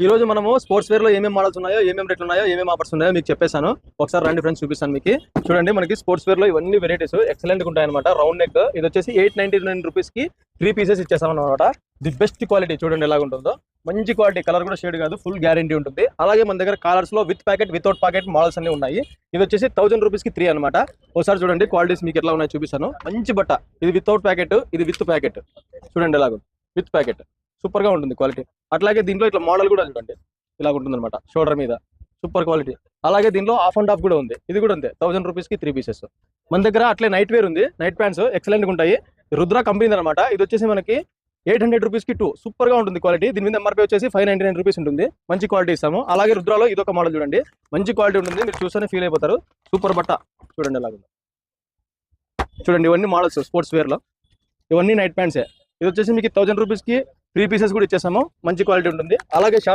ఈ రోజు మనము స్పోర్ట్స్ వేర్ లో ఏమేమి మోడల్స్ ఉన్నాయో, ఏమేమి రేట్లు ఉన్నాయో, ఏమేమి ఆఫర్స్ ఉన్నాయో మీకు చెప్పేశాను. ఒకసారి రండి ఫ్రెండ్స్, చూపిస్తాను మీకు. చూడండి, మనకి స్పోర్ట్స్ వేర్ లో ఇవన్నీ వెరైటీస్ ఎక్సలెంట్ గా ఉంటాయి అనమాట. రౌండ్ నెక్ ఇది వచ్చేసి 899 రూపీస్ కి 3 పీసెస్ ఇచ్చేసాం అనమాట. ది బెస్ట్ క్వాలిటీ చూడండి ఎలా ఉంటుందో. మంచి క్వాలిటీ, కలర్ కూడా షేడ్ కాదు, ఫుల్ గ్యారంటీ ఉంటుంది. అలాగే మన దగ్గర కలర్స్ లో with packet, without packet models అన్ని ఉన్నాయి. ఇది వచ్చేసి 1000 రూపీస్ కి 3 అనమాట. ఒకసారి చూడండి క్వాలిటీస్ మీకు ఎట్లా ఉన్నాయో చూపిస్తాను. మంచి బట్ట, ఇది వితౌట్ ప్యాకెట్, ఇది విత్ ప్యాకెట్. చూడండి ఎలాగో విత్ ప్యాకెట్, సూపర్ గా ఉంటుంది క్వాలిటీ. అట్లాగే దీంట్లో ఇట్లా మోడల్ కూడా చూడండి ఇలా ఉంటుంది అనమాట, షోల్డర్ మీద సూపర్ క్వాలిటీ. అలాగే దీంట్లో హాఫ్ అండ్ హాఫ్ కూడా ఉంది, ఇది కూడా ఉంది 1000 రూపీస్ కి 3 పీసెస్. మన దగ్గర అట్లే నైట్ వేర్ ఉంది, నైట్ ప్యాంట్స్ ఎక్సలెంట్ గా ఉంటాయి. రుద్ర కంపెనీ అనమాట. ఇది వచ్చేసి మనకి 800 రూపీస్ కి 2, సూపర్ గా ఉంటుంది క్వాలిటీ. దీని మీద ఎంఆర్పీ వచ్చేసి 599 రూపీస్ ఉంటుంది. మంచి క్వాలిటీ ఇస్తాము. అలాగే రుద్రాలో ఇదొక మోడల్ చూడండి, మంచి క్వాలిటీ ఉంటుంది, మీరు చూస్తేనే ఫీల్ అయిపోతారు. సూపర్ బట్ట చూడండి ఎలాగ. చూడండి ఇవన్నీ మోడల్స్ స్పోర్ట్స్ వేర్ లో, ఇవన్నీ నైట్ ప్యాంట్సే. ఇది వచ్చేసి మీకు 1000 రూపీస్ కి 3 పీసెస్ కూడా ఇచ్చేసాము. మంచి క్వాలిటీ ఉంటుంది. అలాగే షార్ట్